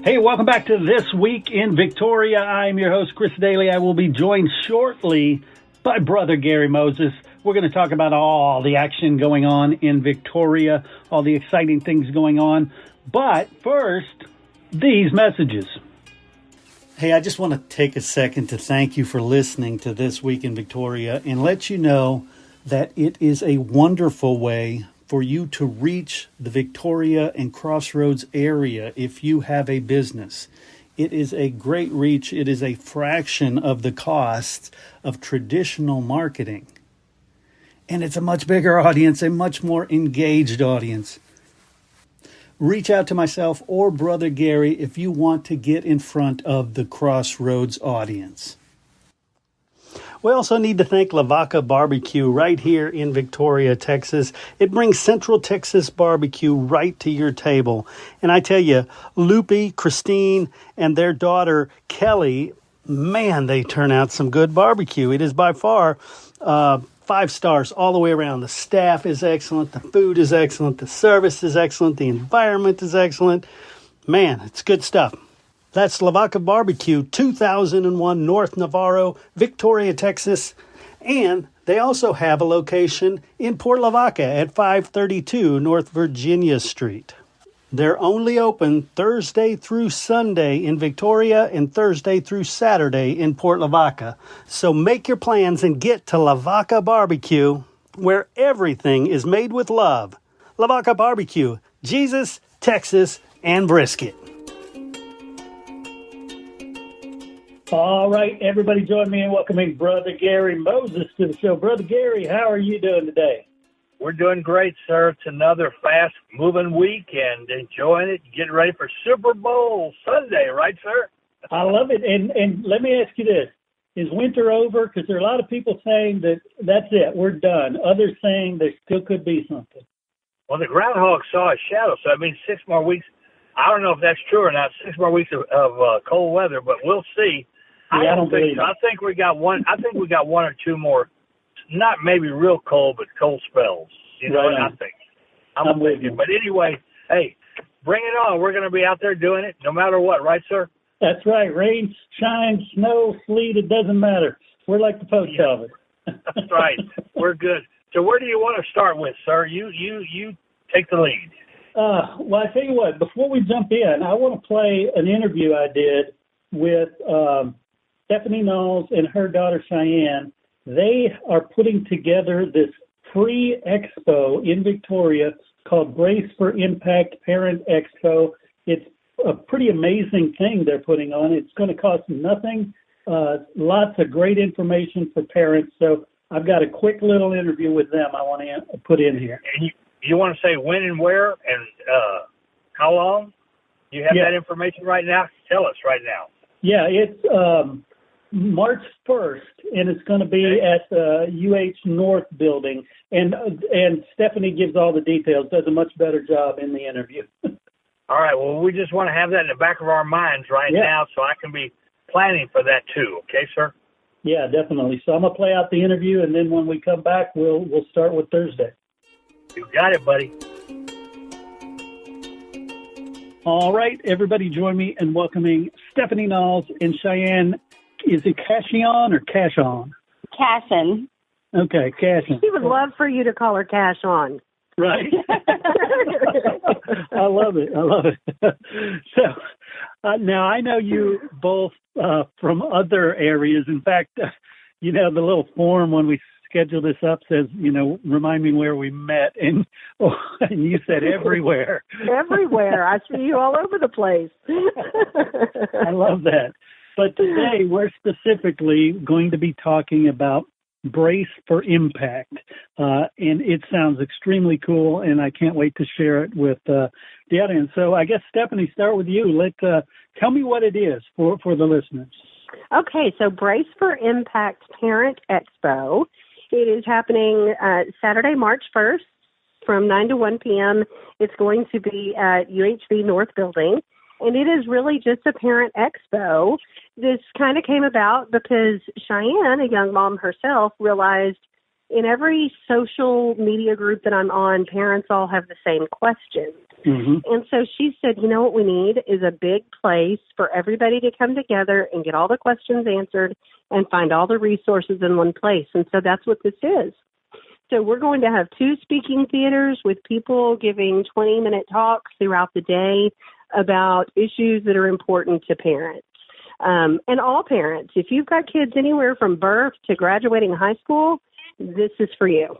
Hey, welcome back to This Week in Victoria. I'm your host, Chris Daly. I will be joined shortly by Brother Gary Moses. We're going to talk about all the action going on in Victoria, all the exciting things going on. But first, these messages. Hey, I just want to take a second to thank you for listening to This Week in Victoria and let you know that it is a wonderful way for you to reach the Victoria and Crossroads area if you have a business. It is a great reach. It is a fraction of the cost of traditional marketing. And it's a much bigger audience, a much more engaged audience. Reach out to myself or Brother Gary if you want to get in front of the Crossroads audience. We also need to thank Lavaca Barbecue right here in Victoria, Texas. It brings Central Texas barbecue right to your table. And I tell you, Loopy, Christine, and their daughter, Kelly, man, they turn out some good barbecue. It is by far 5 stars all the way around. The staff is excellent. The food is excellent. The service is excellent. The environment is excellent. Man, it's good stuff. That's Lavaca Barbecue, 2001 North Navarro, Victoria, Texas. And they also have a location in Port Lavaca at 532 North Virginia Street. They're only open Thursday through Sunday in Victoria and Thursday through Saturday in Port Lavaca. So make your plans and get to Lavaca Barbecue, where everything is made with love. Lavaca Barbecue, Jesus, Texas, and brisket. All right, everybody join me in welcoming Brother Gary Moses to the show. Brother Gary, how are you doing today? We're doing great, sir. It's another fast-moving week and enjoying it, getting ready for Super Bowl Sunday, right, sir? I love it. And let me ask you this. Is winter over? Because there are a lot of people saying that that's it, we're done. Others saying there still could be something. Well, the groundhog saw a shadow, so I mean 6 more weeks. I don't know if that's true or not, 6 more weeks of cold weather, but we'll see. Yeah, I don't believe it. I think we got one or two more, not maybe real cold, but cold spells. You know what I think? I'm thinking. But anyway, hey, bring it on. We're going to be out there doing it no matter what, right, sir? That's right. Rain, shine, snow, sleet, it doesn't matter. We're like the post office. That's right. We're good. So where do you want to start with, sir? You take the lead. Well, I tell you what, before we jump in, I want to play an interview I did with Stephanie Knowles and her daughter Cheyenne. They are putting together this free expo in Victoria called Brace for Impact Parent Expo. It's a pretty amazing thing they're putting on. It's going to cost nothing. Lots of great information for parents. So I've got a quick little interview with them I want to put in here. And you want to say when and where and how long? You have that information right now? Tell us right now. Yeah, it's March 1st, and it's going to be at the UH North building. And Stephanie gives all the details, does a much better job in the interview. All right, well, we just want to have that in the back of our minds now so I can be planning for that too. Okay, sir? Yeah, definitely. So I'm going to play out the interview, and then when we come back, we'll start with Thursday. You got it, buddy. All right, everybody join me in welcoming Stephanie Knowles and Cheyenne. Is it Cashion or Cash-On? Cashin. Okay, Cashin. She would love for you to call her Cash-On. Right. I love it. So now I know you both from other areas. In fact, the little form when we schedule this up says, remind me where we met. And you said everywhere. Everywhere. I see you all over the place. I love that. But today we're specifically going to be talking about Brace for Impact. And it sounds extremely cool, and I can't wait to share it with the audience. So I guess, Stephanie, start with you. Tell me what it is for the listeners. Okay, so Brace for Impact Parent Expo. It is happening Saturday, March 1st from 9 to 1 p.m. It's going to be at UHV North Building. And it is really just a parent expo. This kind of came about because Cheyenne, a young mom herself, realized in every social media group that I'm on, parents all have the same questions. Mm-hmm. And so she said, you know what we need is a big place for everybody to come together and get all the questions answered and find all the resources in one place. And so that's what this is. So we're going to have 2 speaking theaters with people giving 20-minute talks throughout the day about issues that are important to parents. And all parents, if you've got kids anywhere from birth to graduating high school, this is for you.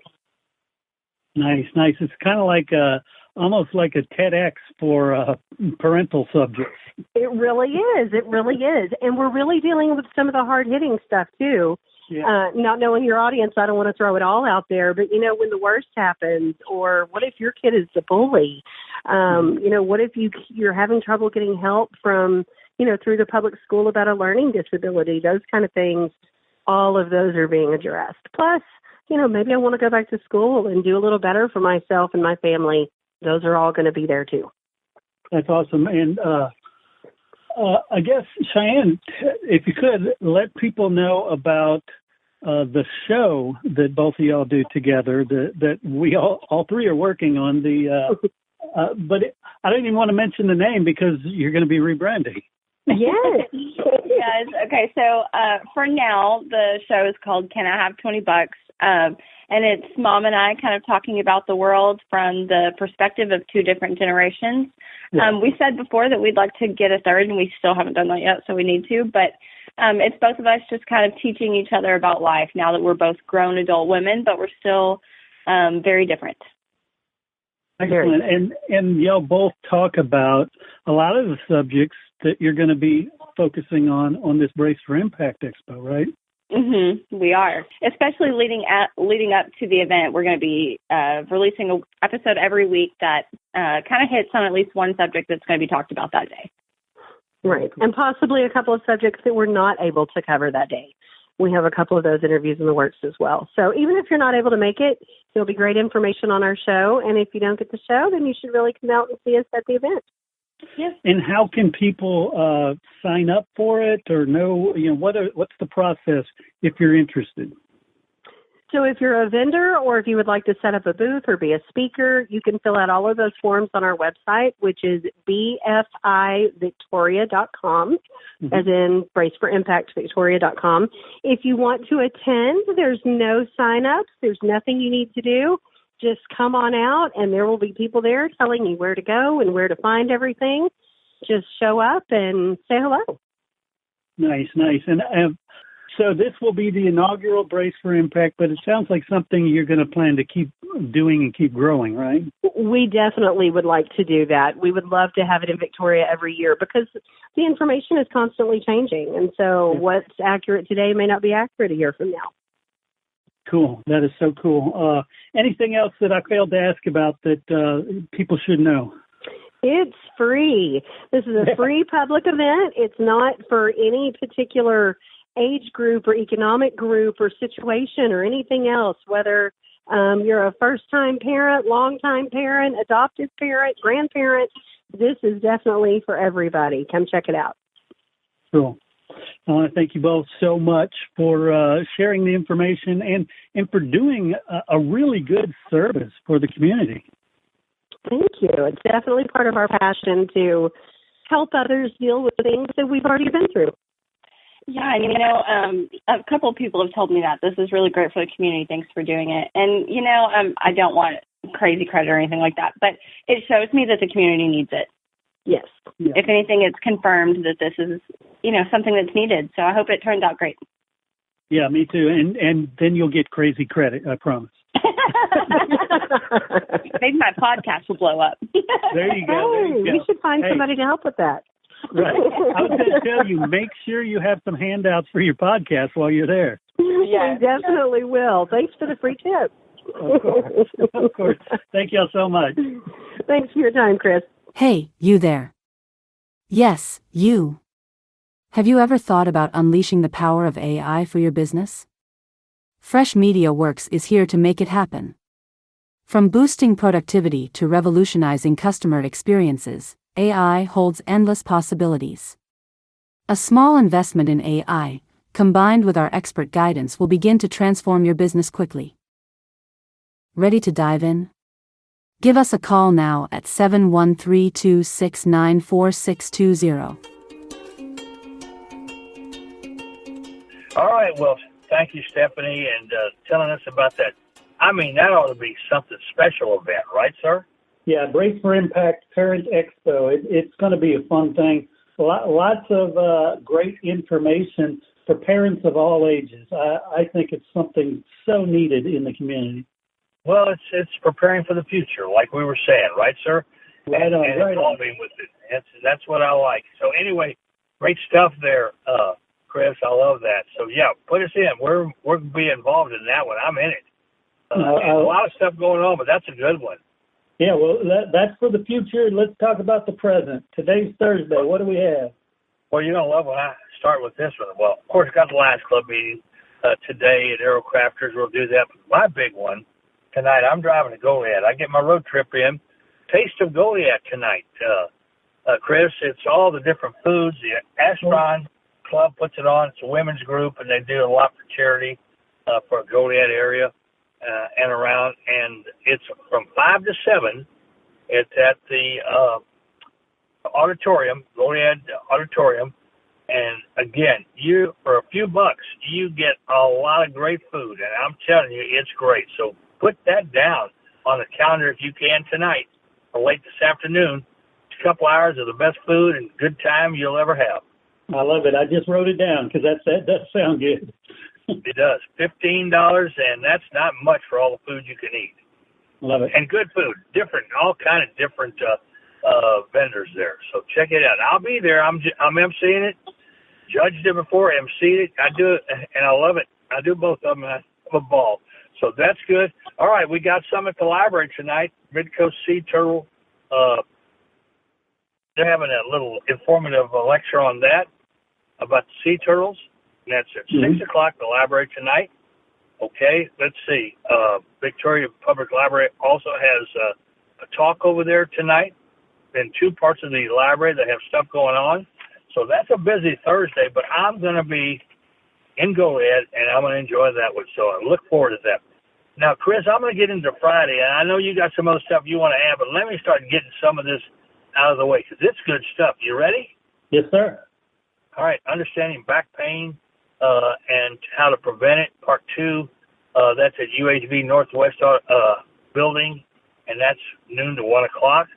Nice. It's kind of like almost like a TEDx for parental subjects. It really is. And we're really dealing with some of the hard-hitting stuff, too. Yeah. Not knowing your audience, I don't want to throw it all out there, but, when the worst happens, or what if your kid is the bully? What if you're having trouble getting help from, through the public school about a learning disability, those kind of things, all of those are being addressed. Plus, maybe I want to go back to school and do a little better for myself and my family. Those are all going to be there, too. That's awesome. And I guess, Cheyenne, if you could, let people know about the show that both of y'all do together that we all 3 are working on. But I don't even want to mention the name because you're going to be rebranding. Yes. Yes. Okay. So for now, the show is called Can I Have $20? And it's Mom and I kind of talking about the world from the perspective of 2 different generations. Yeah. We said before that we'd like to get a third, and we still haven't done that yet, so we need to. But it's both of us just kind of teaching each other about life now that we're both grown adult women, but we're still very different. Excellent. And y'all both talk about a lot of the subjects that you're going to be focusing on this Brace for Impact Expo, right? Mm-hmm. We are, especially leading up to the event. We're going to be releasing an episode every week that kind of hits on at least one subject that's going to be talked about that day. Right, and possibly a couple of subjects that we're not able to cover that day. We have a couple of those interviews in the works as well. So even if you're not able to make it, there'll be great information on our show. And if you don't get the show, then you should really come out and see us at the event. Yes. And how can people sign up for it, or know, what's the process if you're interested? So if you're a vendor, or if you would like to set up a booth or be a speaker, you can fill out all of those forms on our website, which is bfivictoria.com, as in Brace for Impact Victoria.com. If you want to attend, there's no sign-ups. There's nothing you need to do. Just come on out, and there will be people there telling you where to go and where to find everything. Just show up and say hello. Nice. And so this will be the inaugural Brace for Impact, but it sounds like something you're going to plan to keep doing and keep growing, right? We definitely would like to do that. We would love to have it in Victoria every year because the information is constantly changing. And so what's accurate today may not be accurate a year from now. Cool. That is so cool. Anything else that I failed to ask about that people should know? It's free. This is a free public event. It's not for any particular age group or economic group or situation or anything else, whether you're a first-time parent, long-time parent, adoptive parent, grandparent. This is definitely for everybody. Come check it out. Cool. I want to thank you both so much for sharing the information and for doing a really good service for the community. Thank you. It's definitely part of our passion to help others deal with things that we've already been through. Yeah, and a couple of people have told me that this is really great for the community. Thanks for doing it. And I don't want crazy credit or anything like that, but it shows me that the community needs it. Yes. Yeah. If anything, it's confirmed that this is, something that's needed. So I hope it turns out great. Yeah, me too. And then you'll get crazy credit, I promise. Maybe my podcast will blow up. There you go. We should find somebody to help with that. Right. I was going to tell you, make sure you have some handouts for your podcast while you're there. Yeah, we definitely will. Thanks for the free tip. Of course. Thank you all so much. Thanks for your time, Chris. Hey, you there. Yes, you. Have you ever thought about unleashing the power of AI for your business? Fresh Media Works is here to make it happen. From boosting productivity to revolutionizing customer experiences, AI holds endless possibilities. A small investment in AI, combined with our expert guidance, will begin to transform your business quickly. Ready to dive in? Give us a call now at 713-269-4620. All right. Well, thank you, Stephanie, and telling us about that. I mean, that ought to be something special event, right, sir? Yeah, Brace for Impact Parent Expo. It's going to be a fun thing. Lots of great information for parents of all ages. I think it's something so needed in the community. Well, it's preparing for the future, like we were saying, right, sir? Right on, and right on. with it. That's what I like. So anyway, great stuff there, Chris. I love that. So yeah, put us in. We're going to be involved in that one. I'm in it. A lot of stuff going on, but that's a good one. Yeah, well, that's for the future. Let's talk about the present. Today's Thursday. What do we have? Well, you're going to love when I start with this one. Well, of course, got the Lions Club meeting today at Aerocrafters. We'll do that. But my big one tonight, I'm driving to Goliad. I get my road trip in. Taste of Goliad tonight, Chris. It's all the different foods. The Astron Club puts it on. It's a women's group, and they do a lot for charity for the Goliad area and around. And it's from 5 to 7. It's at the auditorium, Goliad Auditorium. And again, for a few bucks, you get a lot of great food. And I'm telling you, it's great. So put that down on the calendar if you can tonight or late this afternoon. It's a couple hours of the best food and good time you'll ever have. I love it. I just wrote it down because that does sound good. It does. $15, and that's not much for all the food you can eat. Love it. And good food, different, all kind of different vendors there. So check it out. I'll be there. I'm emceeing it. Judged it before, emceed it. I do it, and I love it. I do both of them, and I have a ball. So that's good. All right, we got some at the library tonight. Midcoast Sea Turtle. They're having a little informative lecture on that, about the sea turtles. And that's at 6 o'clock at the library tonight. Okay, let's see. Victoria Public Library also has a talk over there tonight in two parts of the library that have stuff going on. So that's a busy Thursday, but I'm going to be in Goliad, and I'm going to enjoy that one. So I look forward to that. Now, Chris, I'm going to get into Friday, and I know you got some other stuff you want to add, but let me start getting some of this out of the way because it's good stuff. You ready? Yes, sir. All right, understanding back pain and how to prevent it, part 2. That's at UHV Northwest building, and that's noon to 1 o'clock.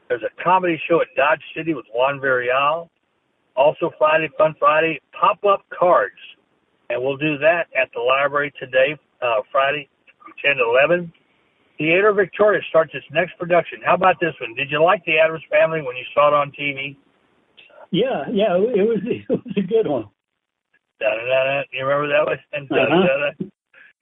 There's a comedy show at Dodge City with Juan Villarreal. Also Friday, Fun Friday, pop-up cards. And we'll do that at the library today, Friday, from 10 to 11. Theater Victoria starts its next production. How about this one? Did you like The Addams Family when you saw it on TV? Yeah, it was a good one. Da-da-da-da. You remember that one?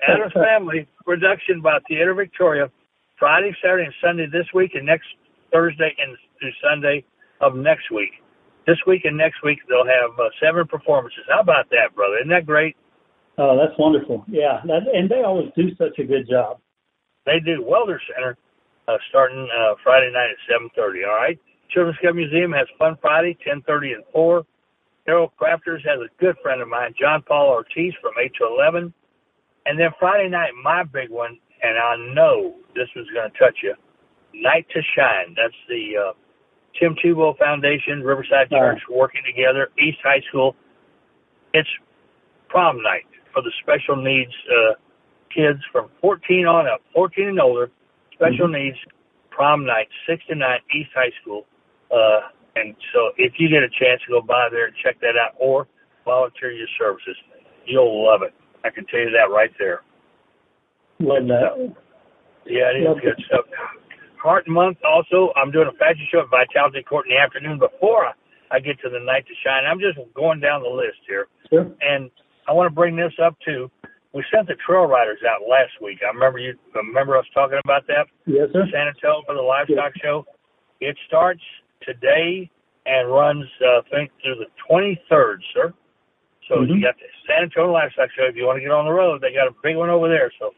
Addams Family production by Theater Victoria, Friday, Saturday, and Sunday this week, and next Thursday and through Sunday of next week. This week and next week, they'll have 7 performances. How about that, brother? Isn't that great? Oh, that's wonderful. Yeah, and they always do such a good job. They do. Welder Center starting Friday night at 7:30, all right? Children's Club Museum has Fun Friday, 10:30 and 4. Harold Crafters has a good friend of mine, John Paul Ortiz, from 8 to 11. And then Friday night, my big one, and I know this was going to touch you, Night to Shine. That's the Tim Tebow Foundation, Riverside Church working together, East High School. It's prom night for the special needs kids from 14 on up, 14 and older, special needs, prom night, 6 to 9, East High School. And so if you get a chance to go by there and check that out or volunteer your services, you'll love it. I can tell you that right there. Love that. Yeah, it is good stuff. Heart Month also, I'm doing a fashion show at Vitality Court in the afternoon before I get to the Night to Shine. I'm just going down the list here. Sure. And I want to bring this up too. We sent the trail riders out last week. I remember us talking about that? Yes, sir. San Antonio for the livestock show. It starts today and runs, I think, through the 23rd, sir. So you got the San Antonio Livestock Show. If you want to get on the road, they got a big one over there. So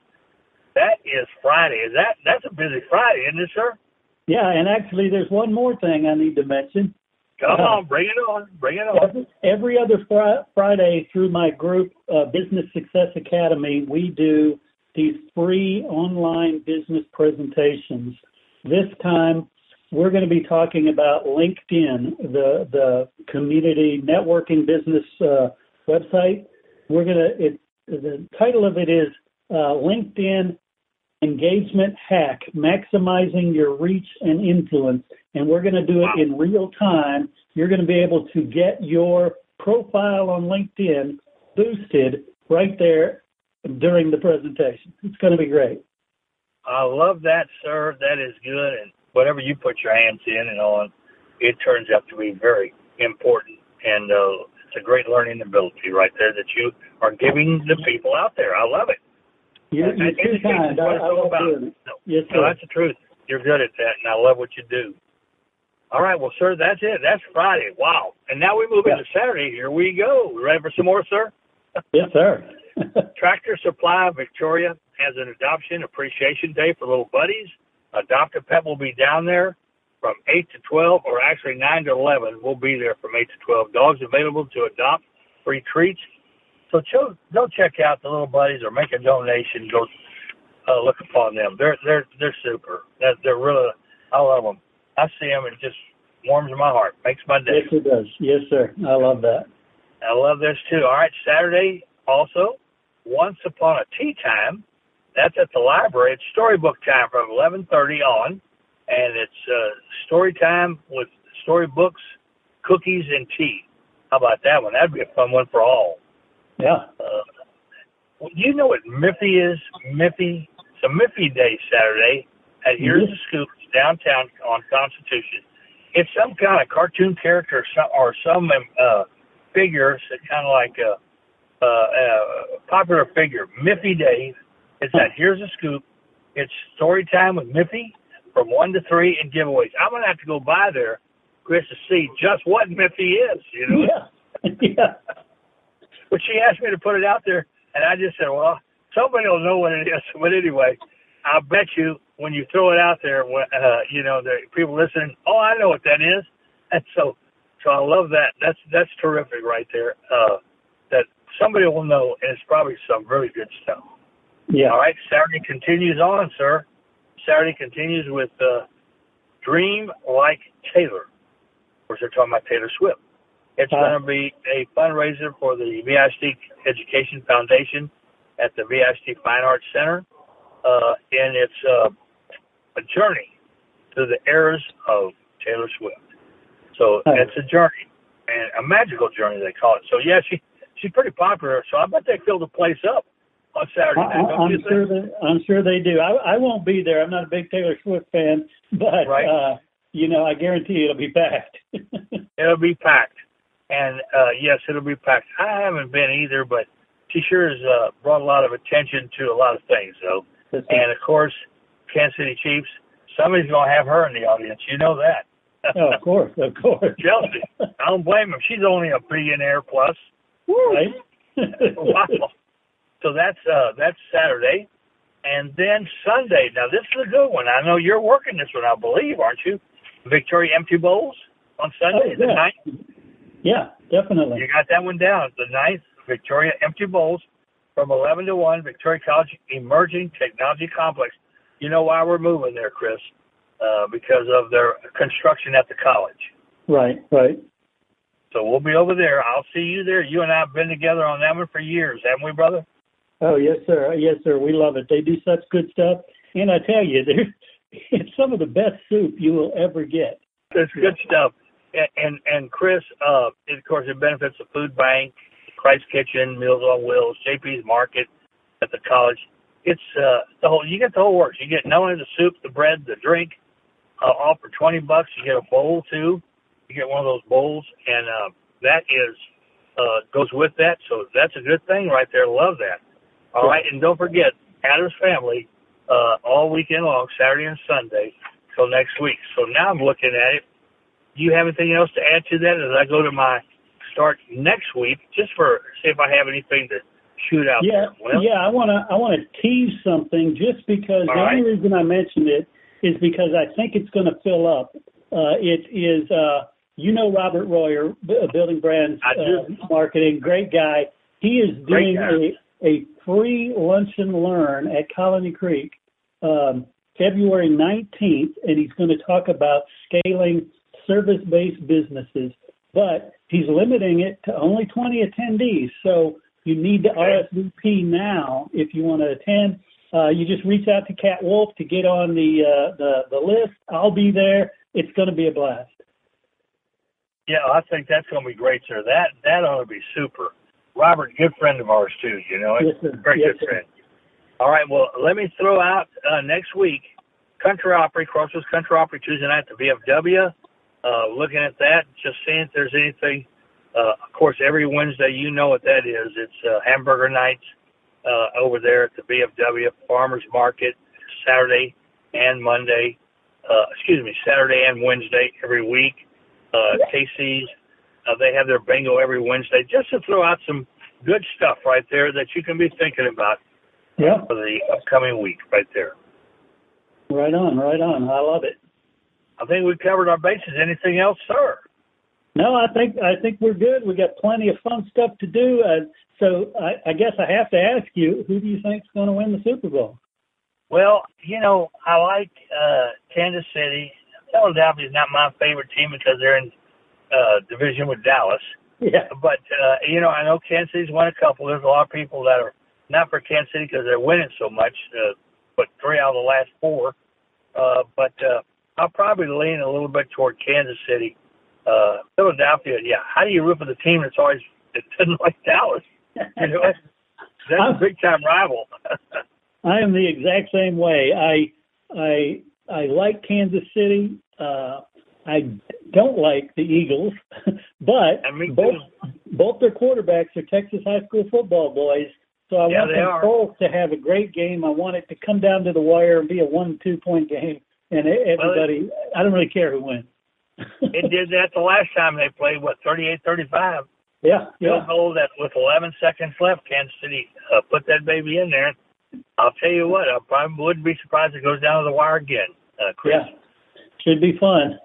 that is Friday. That's a busy Friday, isn't it, sir? Yeah, and actually there's one more thing I need to mention. Come on, bring it on. Bring it on. Every other Friday through my group, Business Success Academy, we do these free online business presentations. This time, we're going to be talking about LinkedIn, the community networking business website. The title of it is LinkedIn Engagement Hack, Maximizing Your Reach and Influence. And we're going to do it in real time. You're going to be able to get your profile on LinkedIn boosted right there during the presentation. It's going to be great. I love that, sir. That is good. And whatever you put your hands in and on, it turns out to be very important. And it's a great learning ability right there that you are giving the people out there. I love it. You're too kind. I love doing it. Yes, sir. No, that's the truth. You're good at that, and I love what you do. All right, well, sir, that's it. That's Friday. Wow. And now we move into Saturday. Here we go. Ready for some more, sir? Yes, sir. Tractor Supply of Victoria has an adoption appreciation day for little buddies. Adopt a Pet will be down there from 8 to 12, or actually 9 to 11. We'll be there from 8 to 12. Dogs available to adopt, free treats. So go check out the little buddies or make a donation. Go look upon them. They're super. They're really, I love them. I see them and it just warms my heart, makes my day. Yes, it does. Yes, sir. I love that. I love this too. All right, Saturday also, Once Upon a Tea Time. That's at the library. It's storybook time from 11:30 on, and it's story time with storybooks, cookies, and tea. How about that one? That'd be a fun one for all. Yeah. You know what Miffy is? Miffy. It's a Miffy Day Saturday at Here's the Scoop downtown on Constitution. It's some kind of cartoon character or some figure, kind of like a popular figure. Miffy Day. It's at Here's the Scoop. It's story time with Miffy from 1 to 3 and giveaways. I'm going to have to go by there, Chris, to see just what Miffy is, you know? Yeah. Yeah. But she asked me to put it out there, and I just said, well, somebody will know what it is. But anyway, I bet you when you throw it out there, you know, the people listening, oh, I know what that is. And so I love that. That's terrific right there, that somebody will know, and it's probably some really good stuff. Yeah. All right, Saturday continues on, sir. Saturday continues with Dream Like Taylor. Of course, they're talking about Taylor Swift. It's going to be a fundraiser for the VISD Education Foundation at the VISD Fine Arts Center. And it's a journey through the eras of Taylor Swift. So it's a journey, and a magical journey, they call it. So, yeah, she's pretty popular. So I bet they fill the place up on Saturday night. I'm sure they do. I won't be there. I'm not a big Taylor Swift fan, but, you know, I guarantee it'll be packed. It'll be packed. And, yes, it'll be packed. I haven't been either, but she sure has brought a lot of attention to a lot of things, though. And, of course, Kansas City Chiefs, somebody's going to have her in the audience. You know that. Oh, of course. Chelsea. I don't blame him. She's only a billionaire plus. Right? Wow. So that's Saturday. And then Sunday. Now, this is a good one. I know you're working this one, I believe, aren't you? Victoria Empty Bowls on Sunday, the 9th? Yeah, definitely. You got that one down. The 9th, Victoria Empty Bowls from 11 to 1, Victoria College Emerging Technology Complex. You know why we're moving there, Chris? Because of their construction at the college. Right. So we'll be over there. I'll see you there. You and I have been together on that one for years, haven't we, brother? Oh, yes, sir. Yes, sir. We love it. They do such good stuff. And I tell you, it's some of the best soup you will ever get. It's good stuff. And Chris, of course, it benefits the food bank, Christ Kitchen, Meals on Wheels, JP's Market at the college. It's the whole. You get the whole works. You get not only the soup, the bread, the drink, all for $20. You get a bowl too. You get one of those bowls, and that is goes with that. So that's a good thing right there. Love that. All right, and don't forget Adam's Family all weekend long, Saturday and Sunday till next week. So now I'm looking at it. Do you have anything else to add to that as I go to my start next week, just for see if I have anything to shoot out there? Well, I want to tease something just because the only reason I mentioned it is because I think it's going to fill up. It is, Robert Royer, Building Brands Marketing, great guy. He is doing a free lunch and learn at Colony Creek February 19th, and he's going to talk about scaling service-based businesses. But he's limiting it to only 20 attendees, so you need to RSVP now if you want to attend. You just reach out to Cat Wolf to get on the list. I'll be there. It's going to be a blast. Yeah, I think that's going to be great, sir. That ought to be super. Robert, good friend of ours, too, you know. Yes, sir. Very Yes, good sir. friend. All right, well, let me throw out next week, Country Opry, Crossroads Country Opry, Tuesday night at the VFW. Looking at that, just seeing if there's anything. Of course, every Wednesday, you know what that is. It's hamburger nights over there at the VFW Farmers Market, Saturday and Monday. Saturday and Wednesday every week. Casey's, they have their bingo every Wednesday. Just to throw out some good stuff right there that you can be thinking about for the upcoming week right there. Right on. I love it. I think we've covered our bases. Anything else, sir? No, I think we're good. We got plenty of fun stuff to do. So I guess I have to ask you, who do you think's going to win the Super Bowl? Well, you know, I like Kansas City. Philadelphia is not my favorite team because they're in division with Dallas. Yeah. But, you know, I know Kansas City's won a couple. There's a lot of people that are not for Kansas City because they're winning so much, but 3 out of the last 4. But I'll probably lean a little bit toward Kansas City. Philadelphia, how do you root for the team that doesn't like Dallas? You know, that's a big-time rival. I am the exact same way. I like Kansas City. I don't like the Eagles, but both their quarterbacks are Texas high school football boys. So I want them both to have a great game. I want it to come down to the wire and be a 1-2 point game. And everybody, I don't really care who wins. It did that the last time they played, 38-35. Yeah. You'll know that with 11 seconds left, Kansas City put that baby in there. I'll tell you what, I probably wouldn't be surprised if it goes down to the wire again, Chris. Yeah, should be fun.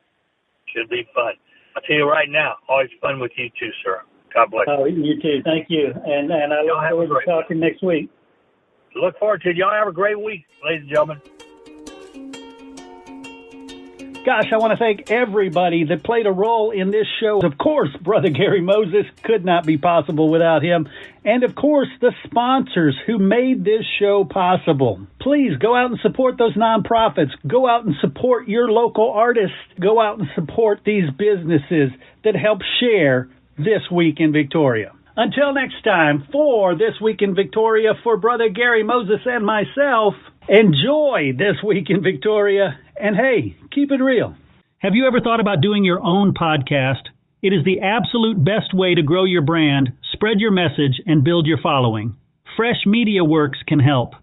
Should be fun. I'll tell you right now, always fun with you too, sir. God bless you. Oh, you too. Thank you. And I look forward to talking next week. Look forward to it. Y'all have a great week, ladies and gentlemen. Gosh, I want to thank everybody that played a role in this show. Of course, Brother Gary Moses could not be possible without him. And of course, the sponsors who made this show possible. Please go out and support those nonprofits. Go out and support your local artists. Go out and support these businesses that help share This Week in Victoria. Until next time, for This Week in Victoria, for Brother Gary Moses and myself, enjoy This Week in Victoria, and hey, keep it real. Have you ever thought about doing your own podcast? It is the absolute best way to grow your brand, spread your message, and build your following. Fresh Media Works can help.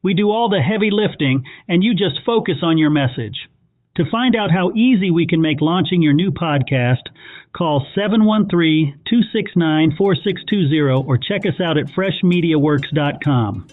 We do all the heavy lifting, and you just focus on your message. To find out how easy we can make launching your new podcast, call 713-269-4620 or check us out at freshmediaworks.com.